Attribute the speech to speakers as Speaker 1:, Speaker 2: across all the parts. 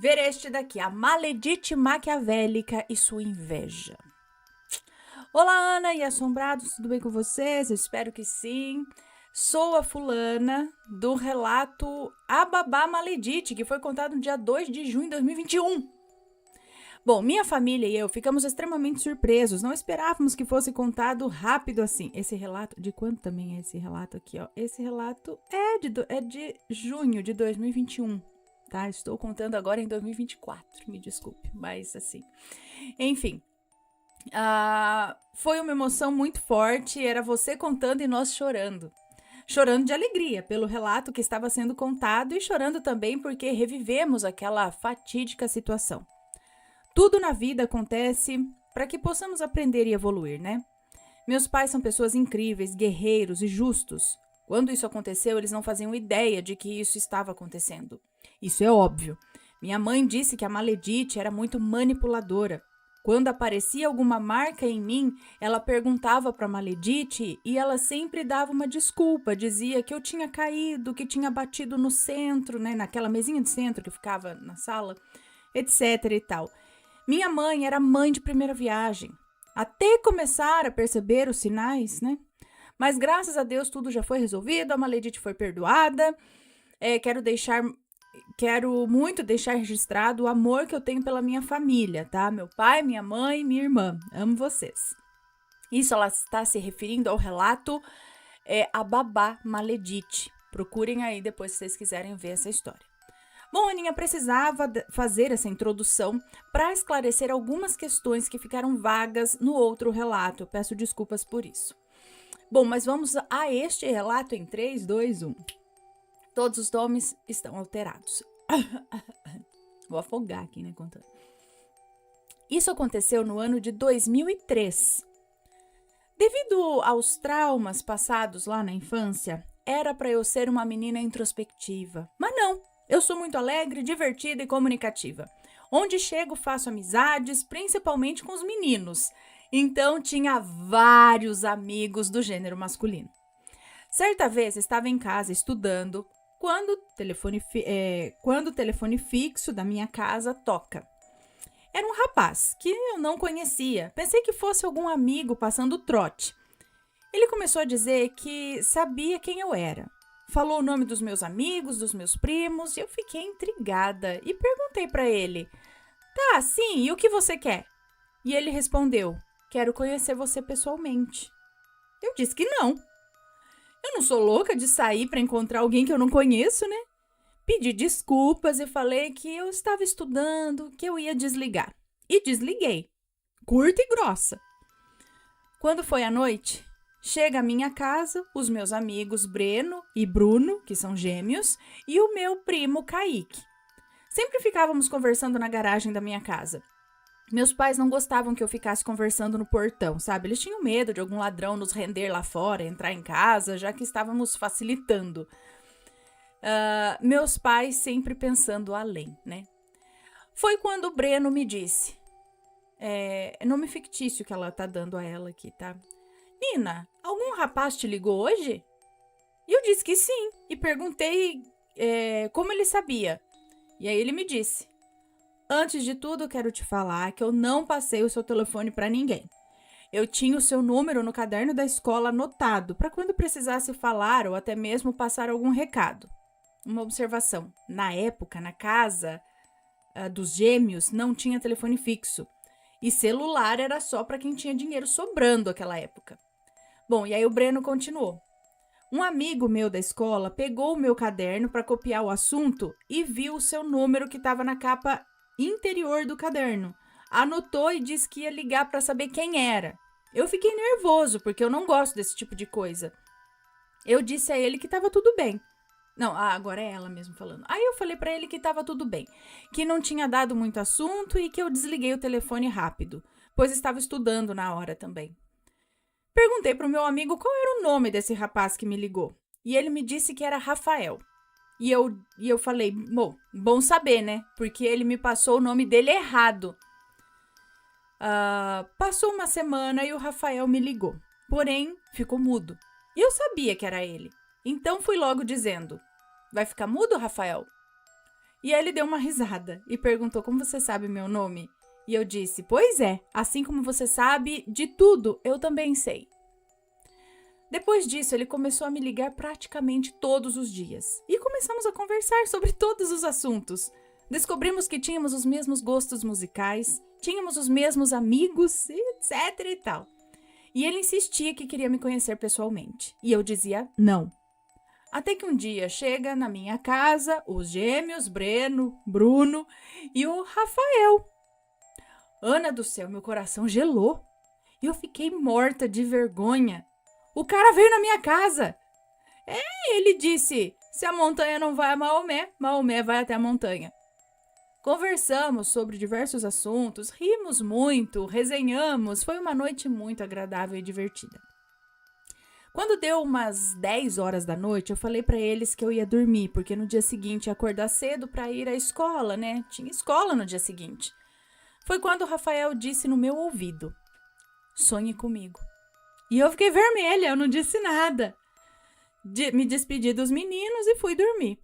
Speaker 1: ver este daqui, a Maledite Maquiavélica e sua inveja. Olá, Ana e assombrados, tudo bem com vocês? Eu espero que sim. Sou a fulana do relato A Babá Maledite, que foi contado no dia 2 de junho de 2021. Bom, minha família e eu ficamos extremamente surpresos, não esperávamos que fosse contado rápido assim. Esse relato, de quando também é esse relato aqui, ó? Esse relato é de junho de 2021, tá? Estou contando agora em 2024, me desculpe, mas assim. Enfim, foi uma emoção muito forte, era você contando e nós chorando. Chorando de alegria pelo relato que estava sendo contado e chorando também porque revivemos aquela fatídica situação. Tudo na vida acontece para que possamos aprender e evoluir, né? Meus pais são pessoas incríveis, guerreiros e justos. Quando isso aconteceu, eles não faziam ideia de que isso estava acontecendo. Isso é óbvio. Minha mãe disse que a Maledite era muito manipuladora. Quando aparecia alguma marca em mim, ela perguntava para a Maledite e ela sempre dava uma desculpa, dizia que eu tinha caído, que tinha batido no centro, né, naquela mesinha de centro que ficava na sala, etc e tal. Minha mãe era mãe de primeira viagem, até começar a perceber os sinais, né? Mas graças a Deus tudo já foi resolvido, a Maledite foi perdoada. Quero muito deixar registrado o amor que eu tenho pela minha família, tá? Meu pai, minha mãe e minha irmã. Amo vocês. Isso ela está se referindo ao relato A Babá Maledite. Procurem aí depois se vocês quiserem ver essa história. Bom, Aninha, precisava fazer essa introdução para esclarecer algumas questões que ficaram vagas no outro relato. Eu peço desculpas por isso. Bom, mas vamos a este relato em 3, 2, 1. Todos os nomes estão alterados. Vou afogar aqui, né, contando. Isso aconteceu no ano de 2003. Devido aos traumas passados lá na infância, era para eu ser uma menina introspectiva. Mas não, eu sou muito alegre, divertida e comunicativa. Onde chego, faço amizades, principalmente com os meninos. Então, tinha vários amigos do gênero masculino. Certa vez, estava em casa estudando, quando o telefone fixo da minha casa toca. Era um rapaz que eu não conhecia. Pensei que fosse algum amigo passando trote. Ele começou a dizer que sabia quem eu era. Falou o nome dos meus amigos, dos meus primos, e eu fiquei intrigada e perguntei para ele: "Tá, sim, e o que você quer?" E ele respondeu: "Quero conhecer você pessoalmente." Eu disse que não. Eu não sou louca de sair para encontrar alguém que eu não conheço, né? Pedi desculpas e falei que eu estava estudando, que eu ia desligar. E desliguei. Curta e grossa. Quando foi à noite, chega à minha casa os meus amigos Breno e Bruno, que são gêmeos, e o meu primo Kaique. Sempre ficávamos conversando na garagem da minha casa. Meus pais não gostavam que eu ficasse conversando no portão, sabe? Eles tinham medo de algum ladrão nos render lá fora, entrar em casa, já que estávamos facilitando. Meus pais sempre pensando além, né? Foi quando o Breno me disse, é nome fictício que ela tá dando a ela aqui, tá? "Nina, algum rapaz te ligou hoje?" E eu disse que sim, e perguntei como ele sabia. E aí ele me disse: "Antes de tudo, quero te falar que eu não passei o seu telefone para ninguém. Eu tinha o seu número no caderno da escola anotado para quando precisasse falar ou até mesmo passar algum recado." Uma observação: na época, na casa dos gêmeos, não tinha telefone fixo. E celular era só para quem tinha dinheiro sobrando naquela época. Bom, e aí o Breno continuou. "Um amigo meu da escola pegou o meu caderno para copiar o assunto e viu o seu número que estava na capa interior do caderno. Anotou e disse que ia ligar para saber quem era. Eu fiquei nervoso, porque eu não gosto desse tipo de coisa. Eu disse a ele que estava tudo bem. Não, agora é ela mesmo falando. Aí eu falei para ele que estava tudo bem, que não tinha dado muito assunto e que eu desliguei o telefone rápido, pois estava estudando na hora também. Perguntei para o meu amigo qual era o nome desse rapaz que me ligou. E ele me disse que era Rafael. E eu falei, bom saber, né? Porque ele me passou o nome dele errado. Passou uma semana e o Rafael me ligou. Porém, ficou mudo. E eu sabia que era ele. Então fui logo dizendo: "Vai ficar mudo, Rafael?" E aí ele deu uma risada e perguntou: como você sabe meu nome? E eu disse: pois é, assim como você sabe de tudo, eu também sei. Depois disso, ele começou a me ligar praticamente todos os dias. E começamos a conversar sobre todos os assuntos. Descobrimos que tínhamos os mesmos gostos musicais, tínhamos os mesmos amigos, etc e tal. E ele insistia que queria me conhecer pessoalmente. E eu dizia não. Até que um dia chega na minha casa os gêmeos Breno, Bruno e o Rafael. Ana do céu, meu coração gelou. E eu fiquei morta de vergonha. O cara veio na minha casa. Ele disse: se a montanha não vai a Maomé, Maomé vai até a montanha. Conversamos sobre diversos assuntos, rimos muito, resenhamos. Foi uma noite muito agradável e divertida. Quando deu umas 10 horas da noite, eu falei para eles que eu ia dormir, porque no dia seguinte ia acordar cedo para ir à escola, né? Tinha escola no dia seguinte. Foi quando o Rafael disse no meu ouvido: sonhe comigo. E eu fiquei vermelha, eu não disse nada. Me despedi dos meninos e fui dormir.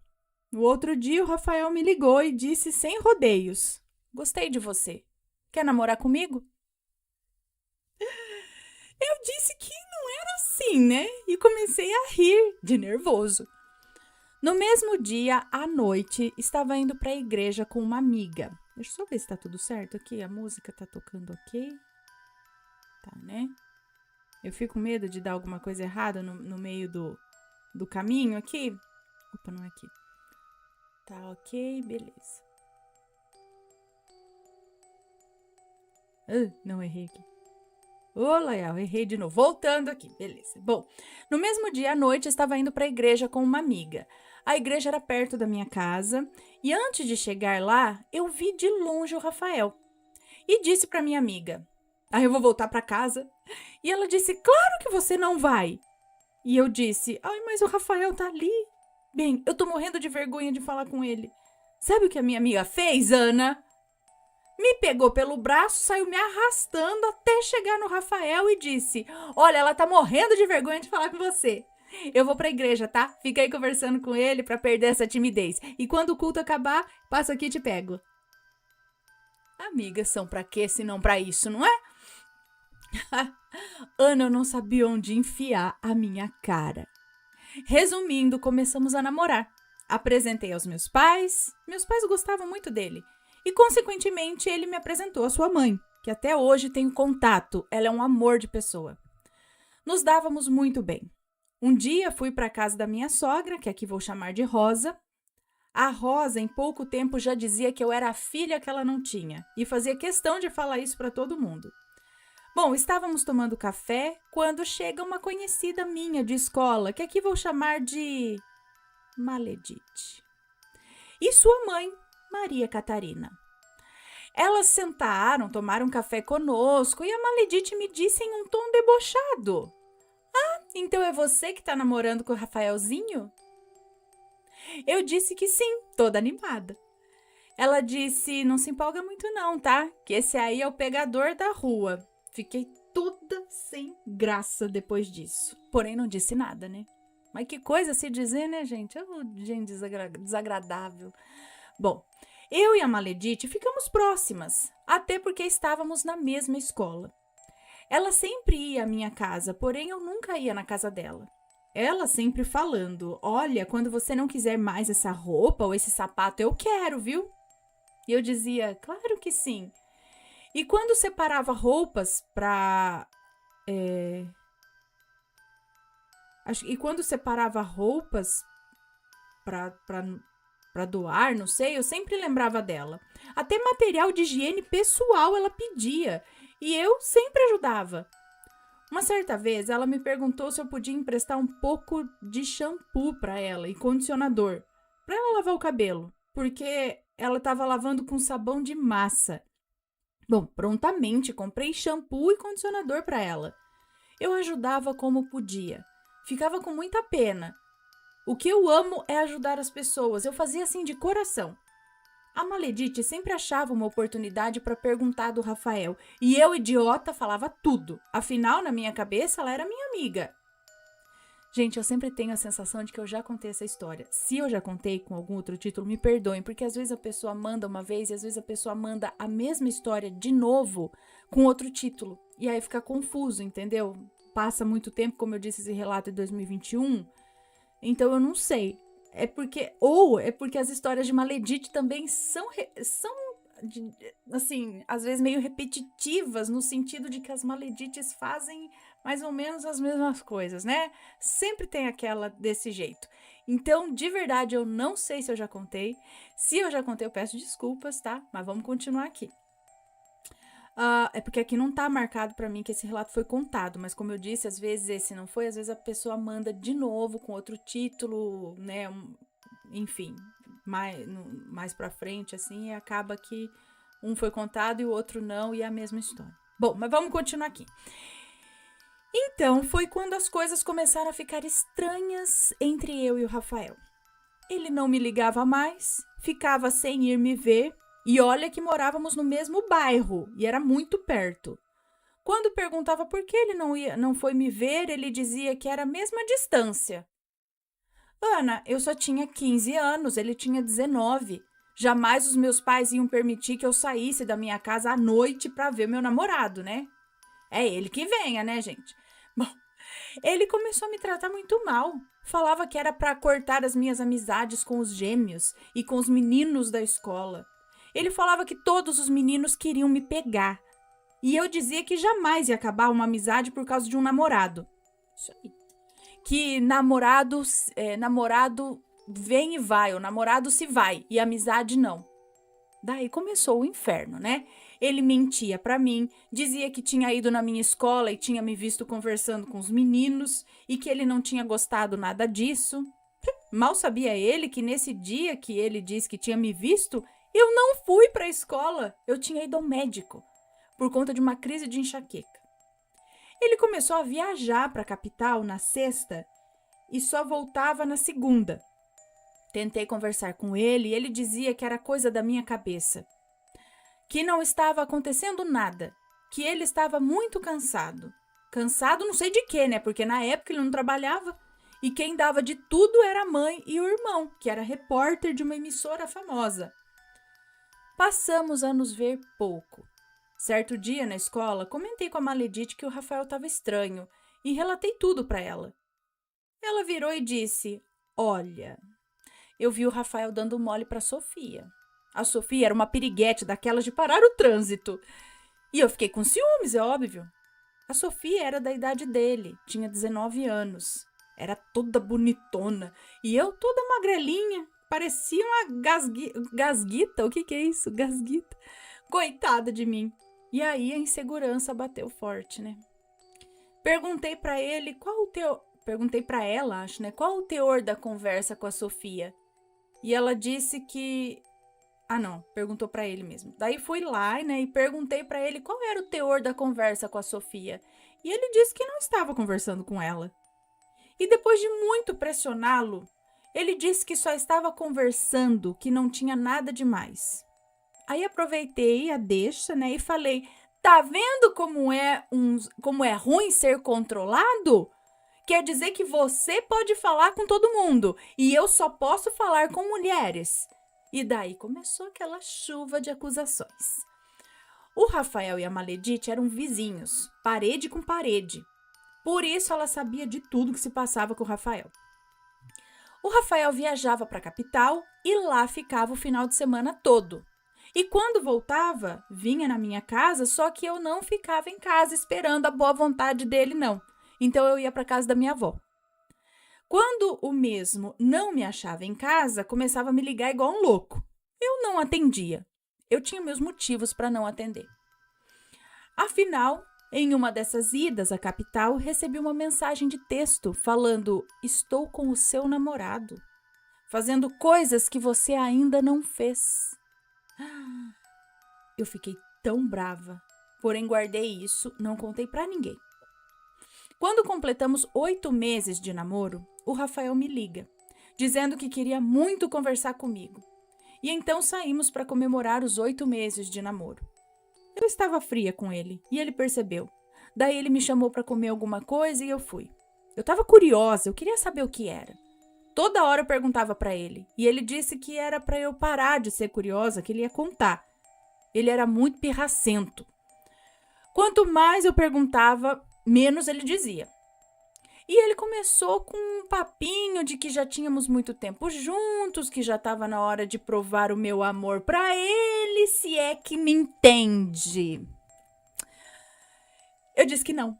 Speaker 1: No outro dia, o Rafael me ligou e disse sem rodeios: gostei de você. Quer namorar comigo? Eu disse que não era assim, né? E comecei a rir de nervoso. No mesmo dia, à noite, estava indo para a igreja com uma amiga. Deixa eu só ver se tá tudo certo aqui. A música tá tocando ok? Tá, né? Eu fico com medo de dar alguma coisa errada no meio do caminho aqui. Opa, não é aqui. Tá ok, beleza. Não, errei aqui. Ô, Lael, errei de novo. Voltando aqui, beleza. Bom, no mesmo dia à noite, estava indo para a igreja com uma amiga. A igreja era perto da minha casa e antes de chegar lá, eu vi de longe o Rafael. E disse para minha amiga: eu vou voltar para casa. E ela disse: claro que você não vai. E eu disse: mas o Rafael tá ali. Bem, eu tô morrendo de vergonha de falar com ele. Sabe o que a minha amiga fez, Ana? Me pegou pelo braço, saiu me arrastando até chegar no Rafael e disse: olha, ela tá morrendo de vergonha de falar com você. Eu vou pra igreja, tá? Fica aí conversando com ele pra perder essa timidez. E quando o culto acabar, passo aqui e te pego. Amigas são pra quê se não pra isso, não é? Ana, eu não sabia onde enfiar a minha cara. Resumindo, começamos a namorar. Apresentei aos meus pais gostavam muito dele. E, consequentemente, ele me apresentou à sua mãe, que até hoje tenho contato. Ela é um amor de pessoa. Nos dávamos muito bem. Um dia fui para a casa da minha sogra, que aqui vou chamar de Rosa. A Rosa, em pouco tempo, já dizia que eu era a filha que ela não tinha. E fazia questão de falar isso para todo mundo. Bom, estávamos tomando café quando chega uma conhecida minha de escola, que aqui vou chamar de Maledite. E sua mãe, Maria Catarina. Elas sentaram, tomaram café conosco e a Maledite me disse em um tom debochado: então é você que tá namorando com o Rafaelzinho? Eu disse que sim, toda animada. Ela disse: não se empolga muito não, tá? Que esse aí é o pegador da rua. Fiquei toda sem graça depois disso. Porém, não disse nada, né? Mas que coisa se dizer, né, gente? Gente desagradável. Bom, eu e a Maledite ficamos próximas, até porque estávamos na mesma escola. Ela sempre ia à minha casa, porém eu nunca ia na casa dela. Ela sempre falando: olha, quando você não quiser mais essa roupa ou esse sapato, eu quero, viu? E eu dizia: claro que sim. E quando separava roupas para doar, não sei, eu sempre lembrava dela. Até material de higiene pessoal ela pedia e eu sempre ajudava. Uma certa vez ela me perguntou se eu podia emprestar um pouco de shampoo para ela e condicionador para ela lavar o cabelo, porque ela estava lavando com sabão de massa. Bom, prontamente comprei shampoo e condicionador para ela. Eu ajudava como podia. Ficava com muita pena. O que eu amo é ajudar as pessoas. Eu fazia assim de coração. A Maledite sempre achava uma oportunidade para perguntar do Rafael. E eu, idiota, falava tudo. Afinal, na minha cabeça, ela era minha amiga. Gente, eu sempre tenho a sensação de que eu já contei essa história. Se eu já contei com algum outro título, me perdoem, porque às vezes a pessoa manda uma vez e às vezes a pessoa manda a mesma história de novo com outro título. E aí fica confuso, entendeu? Passa muito tempo, como eu disse, esse relato é 2021, então eu não sei. É porque as histórias de Maledite também são assim, às vezes meio repetitivas, no sentido de que as Maledites fazem mais ou menos as mesmas coisas, né? Sempre tem aquela desse jeito. Então, de verdade, eu não sei se eu já contei. Se eu já contei, eu peço desculpas, tá? Mas vamos continuar aqui. É porque aqui não tá marcado pra mim que esse relato foi contado, mas como eu disse, às vezes esse não foi, às vezes a pessoa manda de novo com outro título, né? Enfim, mais pra frente, assim, e acaba que um foi contado e o outro não, e é a mesma história. Bom, mas vamos continuar aqui. Então, foi quando as coisas começaram a ficar estranhas entre eu e o Rafael. Ele não me ligava mais, ficava sem ir me ver, e olha que morávamos no mesmo bairro, e era muito perto. Quando perguntava por que ele não foi me ver, ele dizia que era a mesma distância. Ana, eu só tinha 15 anos, ele tinha 19. Jamais os meus pais iam permitir que eu saísse da minha casa à noite para ver meu namorado, né? É ele que venha, né, gente? Bom, ele começou a me tratar muito mal. Falava que era para cortar as minhas amizades com os gêmeos e com os meninos da escola. Ele falava que todos os meninos queriam me pegar. E eu dizia que jamais ia acabar uma amizade por causa de um namorado. Isso aí. Que namorado vem e vai, o namorado se vai e amizade não. Daí começou o inferno, né? Ele mentia pra mim, dizia que tinha ido na minha escola e tinha me visto conversando com os meninos e que ele não tinha gostado nada disso. Mal sabia ele que nesse dia que ele disse que tinha me visto, eu não fui pra escola, eu tinha ido ao médico por conta de uma crise de enxaqueca. Ele começou a viajar para a capital na sexta e só voltava na segunda. Tentei conversar com ele e ele dizia que era coisa da minha cabeça, que não estava acontecendo nada, que ele estava muito cansado. Cansado não sei de quê, né? Porque na época ele não trabalhava e quem dava de tudo era a mãe e o irmão, que era repórter de uma emissora famosa. Passamos a nos ver pouco. Certo dia, na escola, comentei com a Maledite que o Rafael estava estranho e relatei tudo para ela. Ela virou e disse, olha, eu vi o Rafael dando mole para Sofia. A Sofia era uma piriguete daquelas de parar o trânsito. E eu fiquei com ciúmes, é óbvio. A Sofia era da idade dele, tinha 19 anos. Era toda bonitona e eu toda magrelinha, parecia uma gasguita. O que é isso? Gasguita. Coitada de mim. E aí a insegurança bateu forte, né? Perguntei para ela, acho, né? Qual o teor da conversa com a Sofia? E ela disse que perguntou para ele mesmo. Daí fui lá, né, e perguntei para ele qual era o teor da conversa com a Sofia. E ele disse que não estava conversando com ela. E depois de muito pressioná-lo, ele disse que só estava conversando, que não tinha nada demais. Aí aproveitei a deixa, né, e falei, tá vendo como é ruim ser controlado? Quer dizer que você pode falar com todo mundo e eu só posso falar com mulheres. E daí começou aquela chuva de acusações. O Rafael e a Maledite eram vizinhos, parede com parede. Por isso ela sabia de tudo que se passava com o Rafael. O Rafael viajava para a capital e lá ficava o final de semana todo. E quando voltava, vinha na minha casa, só que eu não ficava em casa esperando a boa vontade dele, não. Então eu ia para casa da minha avó. Quando o mesmo não me achava em casa, começava a me ligar igual um louco. Eu não atendia. Eu tinha meus motivos para não atender. Afinal, em uma dessas idas à capital, recebi uma mensagem de texto falando: estou com o seu namorado, fazendo coisas que você ainda não fez. Eu fiquei tão brava, porém guardei isso, não contei para ninguém. Quando completamos 8 meses de namoro, o Rafael me liga, dizendo que queria muito conversar comigo. E então saímos para comemorar os 8 meses de namoro. Eu estava fria com ele e ele percebeu. Daí ele me chamou para comer alguma coisa e eu fui. Eu estava curiosa, eu queria saber o que era. Toda hora eu perguntava para ele, e ele disse que era para eu parar de ser curiosa, que ele ia contar. Ele era muito pirracento. Quanto mais eu perguntava, menos ele dizia. E ele começou com um papinho de que já tínhamos muito tempo juntos, que já estava na hora de provar o meu amor para ele, se é que me entende. Eu disse que não,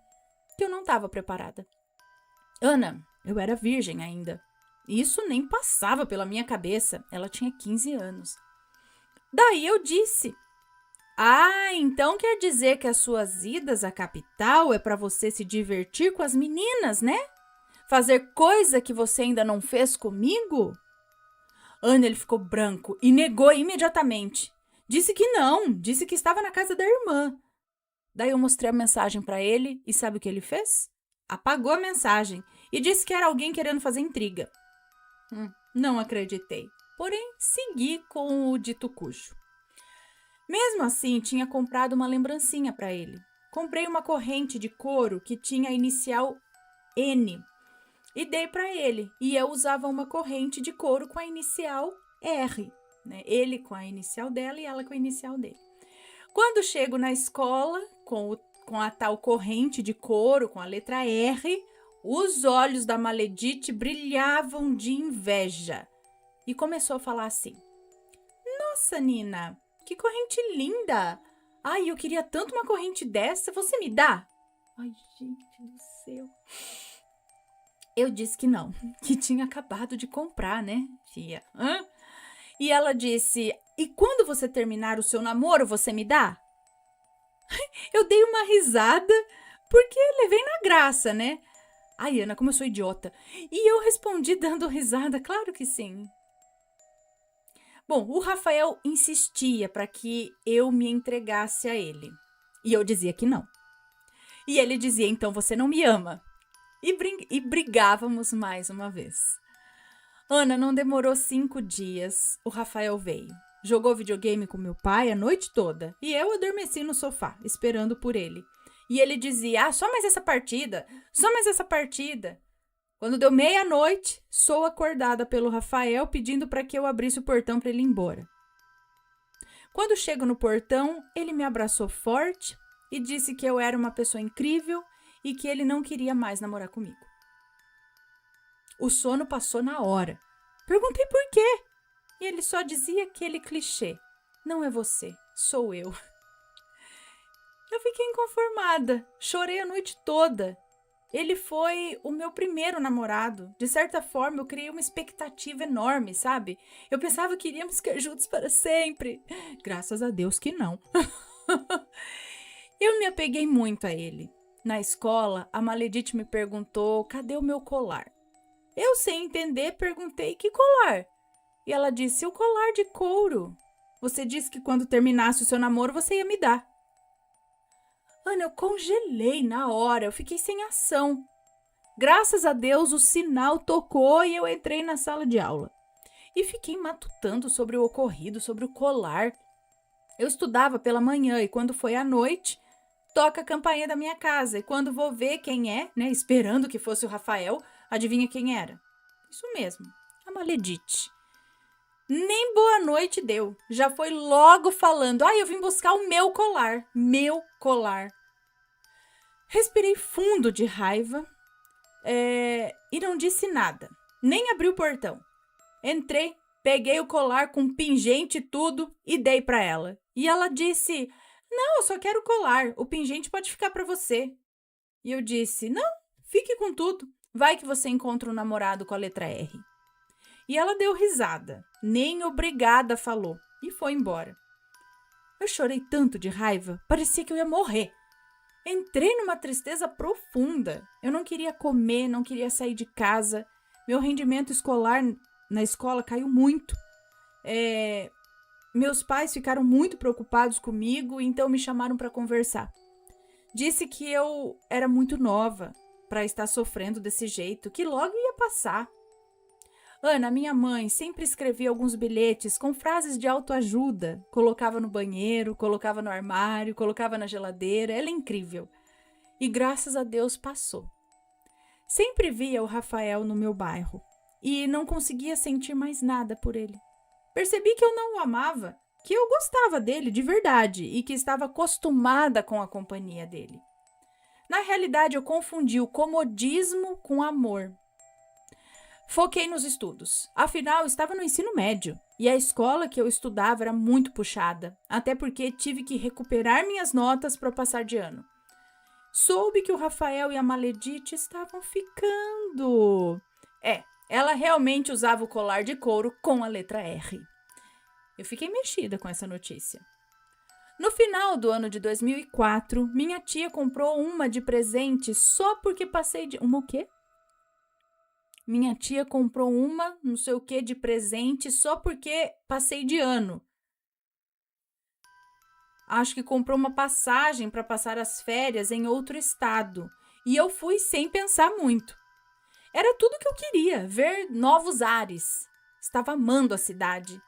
Speaker 1: que eu não estava preparada. Ana, eu era virgem ainda. Isso nem passava pela minha cabeça. Ela tinha 15 anos. Daí eu disse: ah, então quer dizer que as suas idas à capital é para você se divertir com as meninas, né? Fazer coisa que você ainda não fez comigo? Ana, ele ficou branco e negou imediatamente. Disse que não, disse que estava na casa da irmã. Daí eu mostrei a mensagem para ele e sabe o que ele fez? Apagou a mensagem e disse que era alguém querendo fazer intriga. Não acreditei, porém segui com o dito cujo. Mesmo assim, tinha comprado uma lembrancinha para ele. Comprei uma corrente de couro que tinha a inicial N e dei para ele. E eu usava uma corrente de couro com a inicial R, né? Ele com a inicial dela e ela com a inicial dele. Quando chego na escola, com a tal corrente de couro, com a letra R, os olhos da Maledite brilhavam de inveja. E começou a falar assim: nossa, Nina, que corrente linda! Ai, eu queria tanto uma corrente dessa, você me dá? Ai, gente do céu. Eu disse que não, que tinha acabado de comprar, né, filha? E ela disse: e quando você terminar o seu namoro, você me dá? Eu dei uma risada, porque levei na graça, né? Ai, Ana, como eu sou idiota. E eu respondi dando risada, claro que sim. Bom, o Rafael insistia para que eu me entregasse a ele. E eu dizia que não. E ele dizia: então você não me ama. E brigávamos mais uma vez. Ana, não demorou 5 dias. O Rafael veio. Jogou videogame com meu pai a noite toda. E eu adormeci no sofá, esperando por ele. E ele dizia: ah, só mais essa partida. Só mais essa partida. Quando deu meia-noite, sou acordada pelo Rafael pedindo para que eu abrisse o portão para ele ir embora. Quando chego no portão, ele me abraçou forte e disse que eu era uma pessoa incrível e que ele não queria mais namorar comigo. O sono passou na hora. Perguntei por quê. E ele só dizia aquele clichê: não é você, sou eu. Eu fiquei inconformada, chorei a noite toda. Ele foi o meu primeiro namorado. De certa forma, eu criei uma expectativa enorme, sabe? Eu pensava que iríamos ficar juntos para sempre. Graças a Deus que não. Eu me apeguei muito a ele. Na escola, a Maledite me perguntou: cadê o meu colar? Eu, sem entender, perguntei: que colar? E ela disse: o colar de couro. Você disse que quando terminasse o seu namoro, você ia me dar. Ana, eu congelei na hora, eu fiquei sem ação. Graças a Deus, o sinal tocou e eu entrei na sala de aula. E fiquei matutando sobre o ocorrido, sobre o colar. Eu estudava pela manhã e quando foi à noite, toca a campainha da minha casa. E quando vou ver quem é, né, esperando que fosse o Rafael, adivinha quem era? Isso mesmo, a Maledite. Nem boa noite deu, já foi logo falando: eu vim buscar o meu colar, meu colar. Respirei fundo de raiva e não disse nada, nem abri o portão. Entrei, peguei o colar com pingente e tudo e dei para ela. E ela disse: não, eu só quero o colar, o pingente pode ficar para você. E eu disse: não, fique com tudo, vai que você encontra um namorado com a letra R. E ela deu risada, nem obrigada falou e foi embora. Eu chorei tanto de raiva, parecia que eu ia morrer. Entrei numa tristeza profunda. Eu não queria comer, não queria sair de casa. Meu rendimento escolar na escola caiu muito. Meus pais ficaram muito preocupados comigo, então me chamaram para conversar. Disse que eu era muito nova para estar sofrendo desse jeito, que logo ia passar. Ana, minha mãe, sempre escrevia alguns bilhetes com frases de autoajuda. Colocava no banheiro, colocava no armário, colocava na geladeira. Ela é incrível. E graças a Deus passou. Sempre via o Rafael no meu bairro e não conseguia sentir mais nada por ele. Percebi que eu não o amava, que eu gostava dele de verdade e que estava acostumada com a companhia dele. Na realidade, eu confundi o comodismo com amor. Foquei nos estudos. Afinal, estava no ensino médio e a escola que eu estudava era muito puxada, até porque tive que recuperar minhas notas para passar de ano. Soube que o Rafael e a Maledite estavam ficando. Ela realmente usava o colar de couro com a letra R. Eu fiquei mexida com essa notícia. No final do ano de 2004, minha tia comprou uma de presente só porque passei de... Uma o quê? Minha tia comprou uma, não sei o que, de presente só porque passei de ano. Acho que comprou uma passagem para passar as férias em outro estado. E eu fui sem pensar muito. Era tudo que eu queria, ver novos ares. Estava amando a cidade.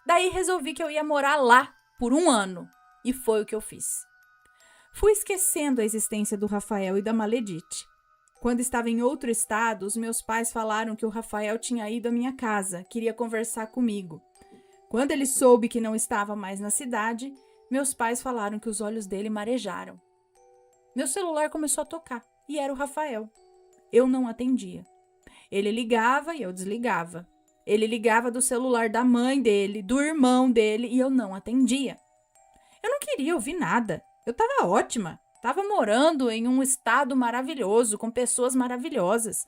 Speaker 1: Daí resolvi que eu ia morar lá por 1 ano. E foi o que eu fiz. Fui esquecendo a existência do Rafael e da Maledite. Quando estava em outro estado, os meus pais falaram que o Rafael tinha ido à minha casa, queria conversar comigo. Quando ele soube que não estava mais na cidade, meus pais falaram que os olhos dele marejaram. Meu celular começou a tocar e era o Rafael. Eu não atendia. Ele ligava e eu desligava. Ele ligava do celular da mãe dele, do irmão dele e eu não atendia. Eu não queria ouvir nada. Eu estava ótima. Estava morando em um estado maravilhoso, com pessoas maravilhosas.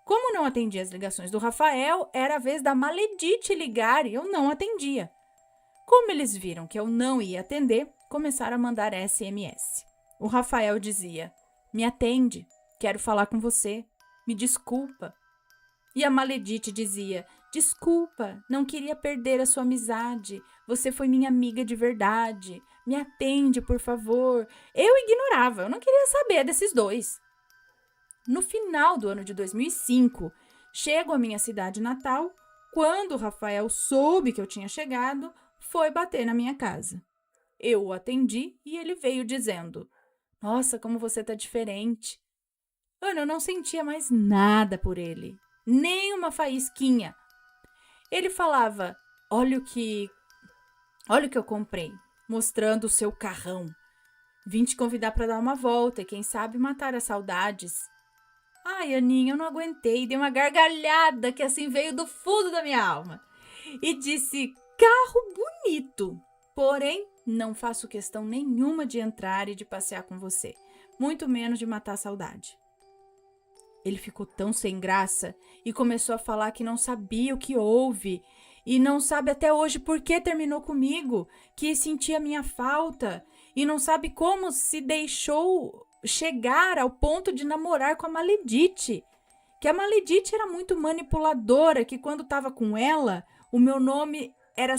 Speaker 1: Como não atendia as ligações do Rafael, era a vez da Maledite ligar e eu não atendia. Como eles viram que eu não ia atender, começaram a mandar SMS. O Rafael dizia: "Me atende, quero falar com você, me desculpa." E a Maledite dizia: "Desculpa, não queria perder a sua amizade, você foi minha amiga de verdade, me atende, por favor." Eu ignorava, eu não queria saber desses dois. No final do ano de 2005, chego à minha cidade natal. Quando o Rafael soube que eu tinha chegado, foi bater na minha casa. Eu o atendi e ele veio dizendo: "Nossa, como você tá diferente." Ana, eu não sentia mais nada por ele, nem uma faísquinha. Ele falava: olha o que eu comprei, mostrando o seu carrão. Vim te convidar para dar uma volta e quem sabe matar as saudades." Ai, Aninha, eu não aguentei, dei uma gargalhada que assim veio do fundo da minha alma. E disse: "Carro bonito, porém não faço questão nenhuma de entrar e de passear com você, muito menos de matar a saudade." Ele ficou tão sem graça e começou a falar que não sabia o que houve e não sabe até hoje por que terminou comigo, que sentia minha falta e não sabe como se deixou chegar ao ponto de namorar com a Maledite. Que a Maledite era muito manipuladora, que quando estava com ela, o meu nome era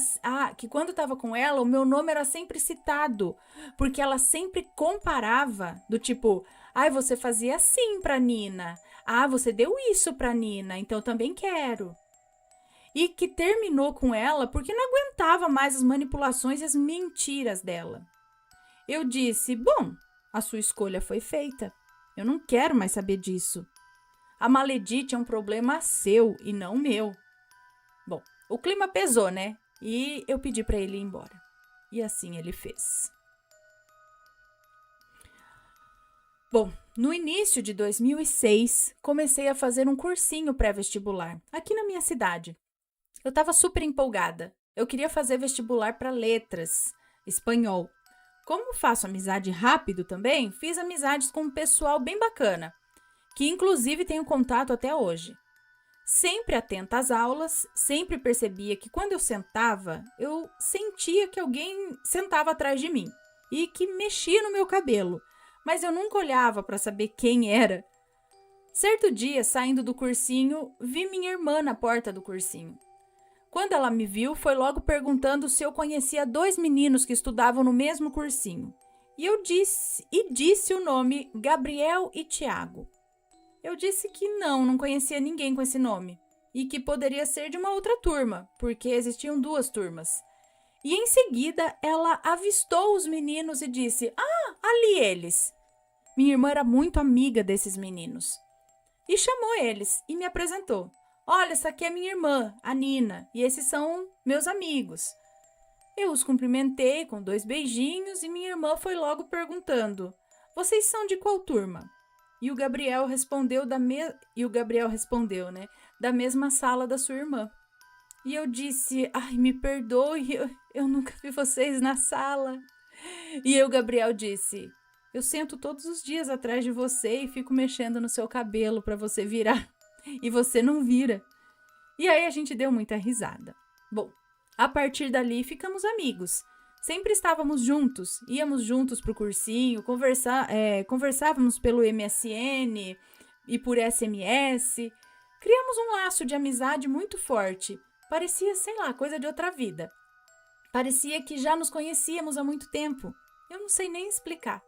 Speaker 1: sempre citado, porque ela sempre comparava do tipo: "Ai, você fazia assim pra Nina. Ah, você deu isso pra Nina, então também quero." E que terminou com ela porque não aguentava mais as manipulações e as mentiras dela. Eu disse: "Bom, a sua escolha foi feita. Eu não quero mais saber disso. A Maledite é um problema seu e não meu." Bom, o clima pesou, né? E eu pedi para ele ir embora. E assim ele fez. Bom, no início de 2006, comecei a fazer um cursinho pré-vestibular aqui na minha cidade. Eu estava super empolgada. Eu queria fazer vestibular para letras, espanhol. Como faço amizade rápido também, fiz amizades com um pessoal bem bacana, que inclusive tenho contato até hoje. Sempre atenta às aulas, sempre percebia que quando eu sentava, eu sentia que alguém sentava atrás de mim e que mexia no meu cabelo, mas eu nunca olhava para saber quem era. Certo dia, saindo do cursinho, vi minha irmã na porta do cursinho. Quando ela me viu, foi logo perguntando se eu conhecia 2 meninos que estudavam no mesmo cursinho. E eu disse o nome Gabriel e Tiago. Eu disse que não conhecia ninguém com esse nome e que poderia ser de uma outra turma, porque existiam 2 turmas. E em seguida ela avistou os meninos e disse: "Ah, ali eles." Minha irmã era muito amiga desses meninos. e chamou eles e me apresentou. Olha, essa aqui é minha irmã, a Nina, e esses são meus amigos. Eu os cumprimentei com 2 beijinhos e minha irmã foi logo perguntando: vocês são de qual turma? E o Gabriel respondeu da mesma sala da sua irmã. E eu disse: ai, me perdoe, eu nunca vi vocês na sala. E aí o Gabriel disse: eu sento todos os dias atrás de você e fico mexendo no seu cabelo para você virar. E você não vira. E aí a gente deu muita risada. Bom, a partir dali ficamos amigos. Sempre estávamos juntos, íamos juntos pro cursinho, conversávamos pelo MSN e por SMS. Criamos um laço de amizade muito forte. Parecia, sei lá, coisa de outra vida. Parecia que já nos conhecíamos há muito tempo. Eu não sei nem explicar.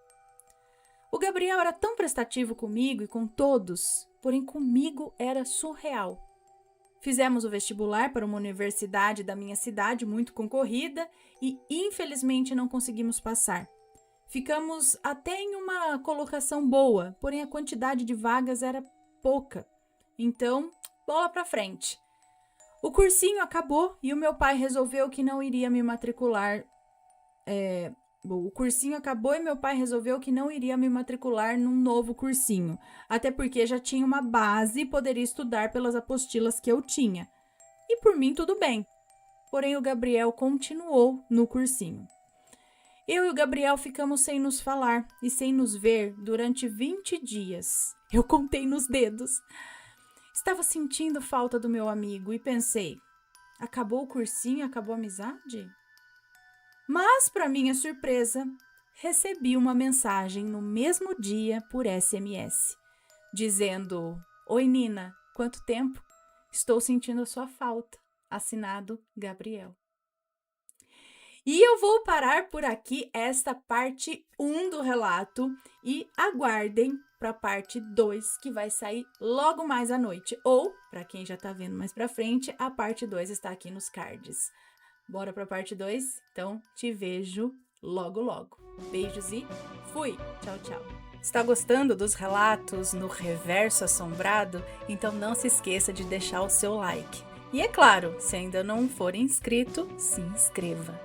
Speaker 1: O Gabriel era tão prestativo comigo e com todos, porém comigo era surreal. Fizemos o vestibular para uma universidade da minha cidade muito concorrida e infelizmente não conseguimos passar. Ficamos até em uma colocação boa, porém a quantidade de vagas era pouca. Então, bola para frente. O cursinho acabou e o meu pai resolveu que não iria me matricular. O cursinho acabou e meu pai resolveu que não iria me matricular num novo cursinho, até porque já tinha uma base e poderia estudar pelas apostilas que eu tinha. E por mim tudo bem. Porém o Gabriel continuou no cursinho. Eu e o Gabriel ficamos sem nos falar e sem nos ver durante 20 dias. Eu contei nos dedos. Estava sentindo falta do meu amigo e pensei: acabou o cursinho, acabou a amizade? Mas, para minha surpresa, recebi uma mensagem no mesmo dia por SMS, dizendo: oi, Nina, quanto tempo? Estou sentindo a sua falta. Assinado Gabriel. E eu vou parar por aqui esta parte 1 do relato e aguardem para a parte 2, que vai sair logo mais à noite. Ou, para quem já está vendo mais para frente, a parte 2 está aqui nos cards. Bora para a parte 2? Então, te vejo logo, logo. Beijos e fui! Tchau, tchau! Está gostando dos relatos no Reverso Assombrado? Então não se esqueça de deixar o seu like. E é claro, se ainda não for inscrito, se inscreva.